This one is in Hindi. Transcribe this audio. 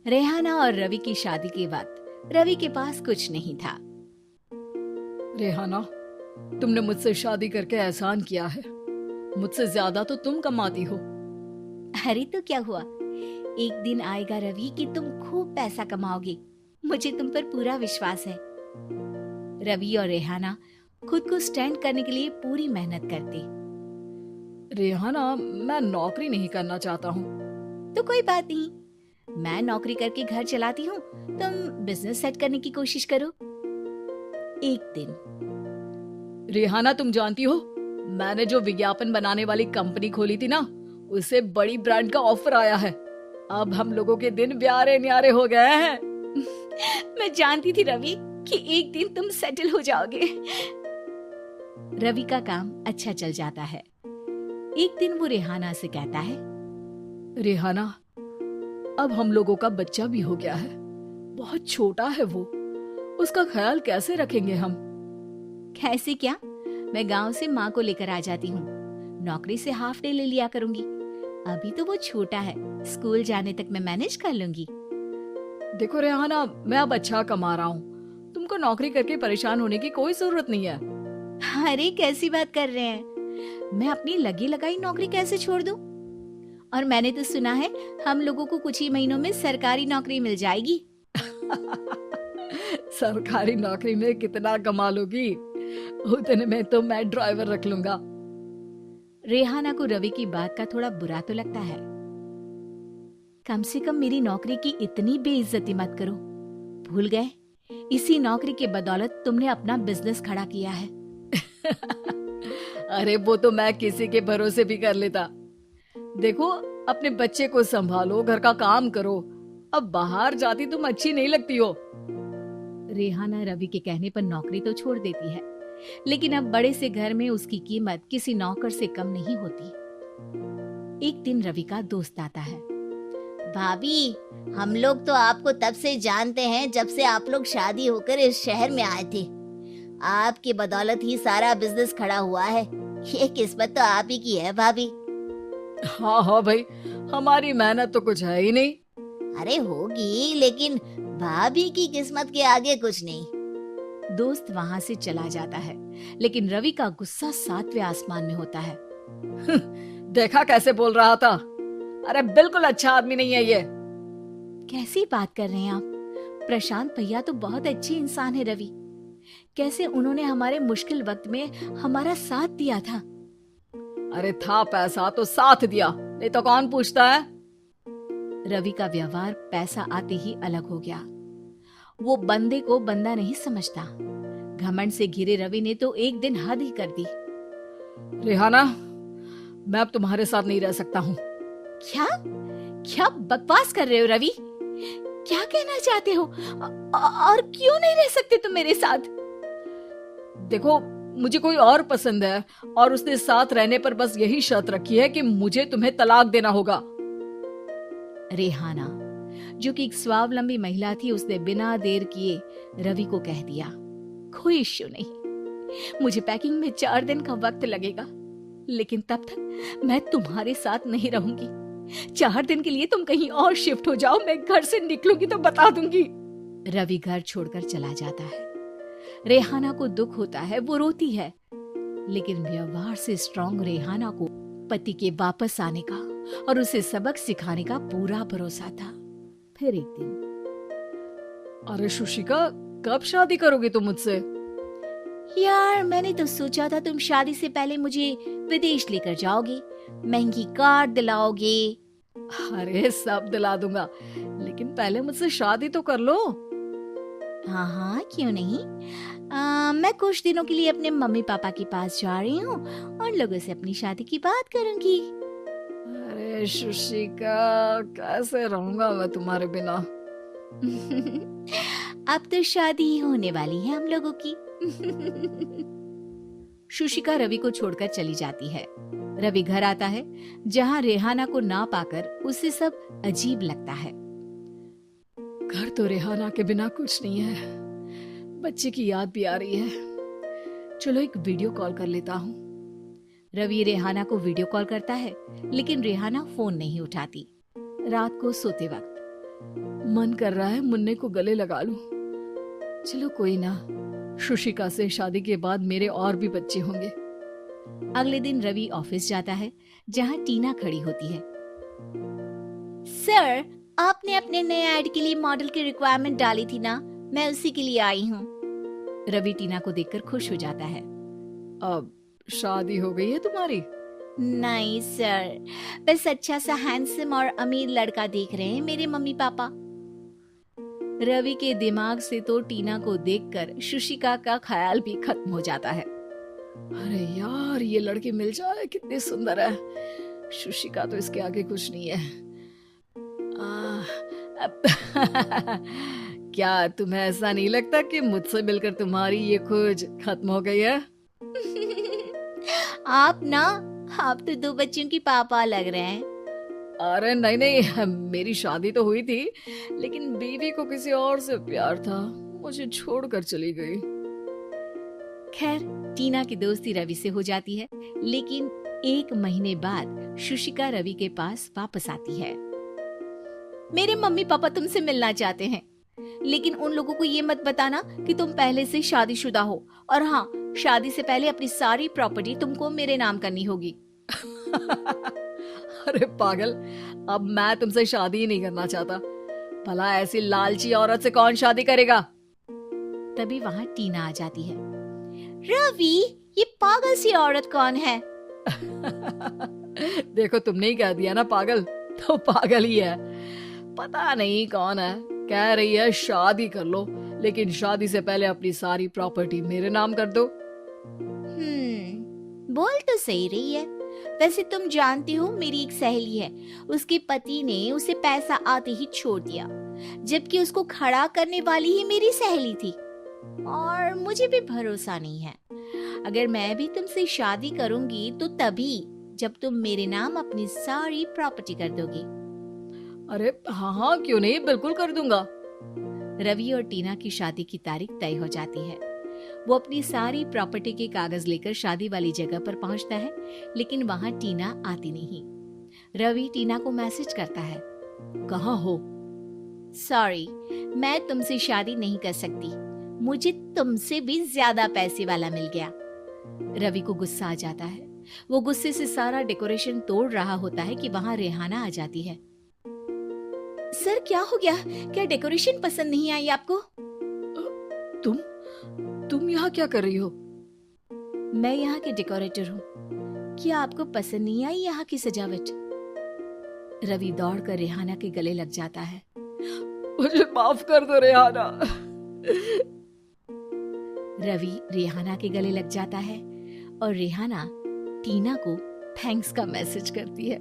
रेहाना और रवि की शादी के वक्त रवि के पास कुछ नहीं था। रेहाना, तुमने मुझसे शादी करके एहसान किया है। मुझसे ज्यादा तो तुम कमाती हो। अरे तो क्या हुआ, एक दिन आएगा रवि कि तुम खूब पैसा कमाओगे। मुझे तुम पर पूरा विश्वास है। रवि और रेहाना खुद को स्टैंड करने के लिए पूरी मेहनत करते। रेहाना, मैं नौकरी नहीं करना चाहता हूँ। तो कोई बात नहीं, मैं नौकरी करके घर चलाती हूँ, तुम बिजनेस सेट करने की कोशिश करो। एक दिन रेहाना, तुम जानती हो, मैंने जो विज्ञापन बनाने वाली कंपनी खोली थी ना, उसे बड़ी ब्रांड का ऑफर आया है। अब हम लोगों के दिन प्यारे न्यारे हो गए हैं। मैं जानती थी रवि कि एक दिन तुम सेटल हो जाओगे। रवि का काम अच्छा चल जाता है। एक दिन वो रेहाना से कहता है, रेहाना, अब हम लोगों का बच्चा भी हो गया है। बहुत छोटा है वो, उसका ख्याल कैसे रखेंगे हम? कैसे क्या, मैं गांव से माँ को लेकर आ जाती हूँ। नौकरी से हाफ डे ले लिया करूंगी। अभी तो वो छोटा है, स्कूल जाने तक मैं मैनेज कर लूंगी। देखो रेहाना, मैं अब अच्छा कमा रहा हूँ। तुमको नौकरी करके परेशान होने की कोई जरूरत नहीं है। अरे कैसी बात कर रहे हैं, मैं अपनी लगी लगाई नौकरी कैसे छोड़ दूं? और मैंने तो सुना है हम लोगों को कुछ ही महीनों में सरकारी नौकरी मिल जाएगी। सरकारी नौकरी में कितना कमा लोगी? उतने में तो मैं ड्राइवर रख लूंगा। रेहाना को रवि की बात का थोड़ा बुरा तो लगता है। कम से कम मेरी नौकरी की इतनी बेइज्जती मत करो। भूल गए, इसी नौकरी के बदौलत तुमने अपना बिजनेस खड़ा किया है। अरे वो तो मैं किसी के भरोसे भी कर लेता। देखो, अपने बच्चे को संभालो, घर का काम करो। अब बाहर जाती तुम अच्छी नहीं लगती हो। रेहाना रवि के कहने पर नौकरी तो छोड़ देती है, लेकिन अब बड़े से घर में उसकी कीमत किसी नौकर से कम नहीं होती। एक दिन रवि का दोस्त आता है। भाभी, हम लोग तो आपको तब से जानते हैं जब से आप लोग शादी होकर इस शहर में आए थे। आपकी बदौलत ही सारा बिजनेस खड़ा हुआ है। ये किस्मत तो आप ही की है भाभी। हाँ हाँ भाई, हमारी मेहनत तो कुछ है ही नहीं। अरे होगी, लेकिन भाभी की किस्मत के आगे कुछ नहीं। दोस्त वहाँ से चला जाता है, लेकिन रवि का गुस्सा सातवें आसमान में होता है। देखा कैसे बोल रहा था? अरे बिल्कुल अच्छा आदमी नहीं है ये। कैसी बात कर रहे हैं आप? प्रशांत भैया तो बहुत अच्छे इंसान है रवि। कैसे उन्होंने हमारे मुश्किल वक्त में हमारा साथ दिया था। अरे था पैसा तो साथ दिया, नहीं तो कौन पूछता है? रवि का व्यवहार पैसा आते ही अलग हो गया। वो बंदे को बंदा नहीं समझता। घमंड से घिरे रवि ने तो एक दिन हद ही कर दी। रेहाना, मैं अब तुम्हारे साथ नहीं रह सकता हूँ। क्या क्या बकवास कर रहे हो रवि? क्या कहना चाहते हो? और क्यों नहीं रह सकते तुम मेरे साथ? देखो, मुझे कोई और पसंद है और उसने साथ रहने पर बस यही शर्त रखी है कि मुझे तुम्हें तलाक देना होगा। रेहाना, जो कि एक स्वावलंबी महिला थी, उसने बिना देर किए रवि को कह दिया, कोई इश्यू नहीं, मुझे पैकिंग में 4 दिन का वक्त लगेगा, लेकिन तब तक मैं तुम्हारे साथ नहीं रहूंगी। 4 दिन के लिए तुम कहीं और शिफ्ट हो जाओ, मैं घर से निकलूंगी तो बता दूंगी। रवि घर छोड़कर चला जाता है। रेहाना को दुख होता है, वो रोती है, लेकिन व्यवहार से स्ट्रॉन्ग रेहाना को पति के वापस आने का और उसे सबक सिखाने का पूरा भरोसा था। फिर एक दिन, अरे शुशिका, कब शादी करोगी तुम मुझसे? यार मैंने तो सोचा था तुम शादी से पहले मुझे विदेश लेकर जाओगे, महंगी कार दिलाओगे। अरे सब दिला दूंगा, लेकिन पहले मुझसे शादी तो कर लो। हाँ हाँ, क्यों नहीं। मैं कुछ दिनों के लिए अपने मम्मी पापा के पास जा रही हूँ और लोगों से अपनी शादी की बात करूंगी। अरे शुशिका, कैसे रहूंगा मैं तुम्हारे बिना? अब तो शादी ही होने वाली है हम लोगों की। शुशिका रवि को छोड़कर चली जाती है। रवि घर आता है, जहाँ रेहाना को ना पाकर उसे सब अजीब लगता है। घर तो रेहाना के बिना कुछ नहीं है। बच्चे की याद भी आ रही है। चलो एक वीडियो कॉल कर लेता हूँ। रवि रेहाना को वीडियो कॉल करता है, लेकिन रेहाना फोन नहीं उठाती। रात को सोते वक्त मन कर रहा है मुन्ने को गले लगा लूं। चलो कोई ना, शुशिका से शादी के बाद मेरे और भी बच्चे होंगे। अगले दिन रवि ऑफिस जाता है जहाँ टीना खड़ी होती है। सर, आपने अपने नए ऐड के लिए मॉडल की रिक्वायरमेंट डाली थी ना, मैं उसी के लिए आई हूँ। रवि टीना को देखकर खुश हो जाता है। अब शादी हो गई है तुम्हारी? नहीं सर, बस अच्छा सा हैंडसम और अमीर लड़का देख रहे हैं मेरे मम्मी पापा। रवि के दिमाग से तो टीना को देखकर शुशिका का ख्याल भी खत्म हो जाता है। अरे यार, ये लड़की मिल जाए कितनी सुंदर है। शुशिका तो इसके आगे कुछ नहीं है। क्या तुम्हें ऐसा नहीं लगता कि मुझसे मिलकर तुम्हारी ये खोज खत्म हो गई है? आप तो 2 बच्चों की पापा लग रहे हैं। अरे नहीं नहीं, मेरी शादी तो हुई थी, लेकिन बीवी को किसी और से प्यार था, मुझे छोड़कर चली गई। खैर, टीना की दोस्ती रवि से हो जाती है, लेकिन 1 महीने बाद शुशिका रवि के पास वापस आती है। मेरे मम्मी पापा तुमसे मिलना चाहते हैं, लेकिन उन लोगों को ये मत बताना कि तुम पहले से शादीशुदा हो, और हाँ, शादी से पहले अपनी सारी प्रॉपर्टी तुमको मेरे नाम करनी होगी। अरे पागल, अब मैं तुमसे शादी ही नहीं करना चाहता। भला ऐसी लालची औरत से कौन शादी करेगा? तभी वहाँ टीना आ जाती है। रवि, ये पागल सी औरत कौन है? देखो, तुमने ही कह दिया ना पागल, तो पागल ही है। पता नहीं कौन है, कह रही है शादी कर लो, लेकिन शादी से पहले अपनी सारी प्रॉपर्टी मेरे नाम कर दो। बोल तो सही रही है। वैसे तुम जानती हो, मेरी एक सहेली है, उसके पति ने उसे पैसा आते ही छोड़ दिया, जबकि उसको खड़ा करने वाली ही मेरी सहेली थी। और मुझे भी भरोसा नहीं है, अगर मैं भी तुमसे शादी करूंगी तो तभी जब तुम मेरे नाम अपनी सारी प्रॉपर्टी कर दोगी। अरे हाँ हाँ, क्यों नहीं, बिल्कुल कर दूंगा। रवि और टीना की शादी की तारीख तय हो जाती है। वो अपनी सारी प्रॉपर्टी के कागज लेकर शादी वाली जगह पर पहुंचता है, लेकिन वहां टीना आती नहीं। रवि टीना को मैसेज करता है, कहाँ हो? सॉरी, मैं तुमसे शादी नहीं कर सकती, मुझे तुमसे भी ज्यादा पैसे वाला मिल गया। रवि को गुस्सा आ जाता है। वो गुस्से से सारा डेकोरेशन तोड़ रहा होता है कि वहां रेहाना आ जाती है। सर, क्या हो गया? क्या डेकोरेशन पसंद नहीं आई आपको? तुम यहाँ क्या कर रही हो? मैं यहाँ के डेकोरेटर हूँ। क्या आपको पसंद नहीं आई यहाँ की सजावट? रवि दौड़कर रेहाना के गले लग जाता है। मुझे माफ कर दो रेहाना। रवि रेहाना के गले लग जाता है और रेहाना टीना को थैंक्स का मैसेज करती है।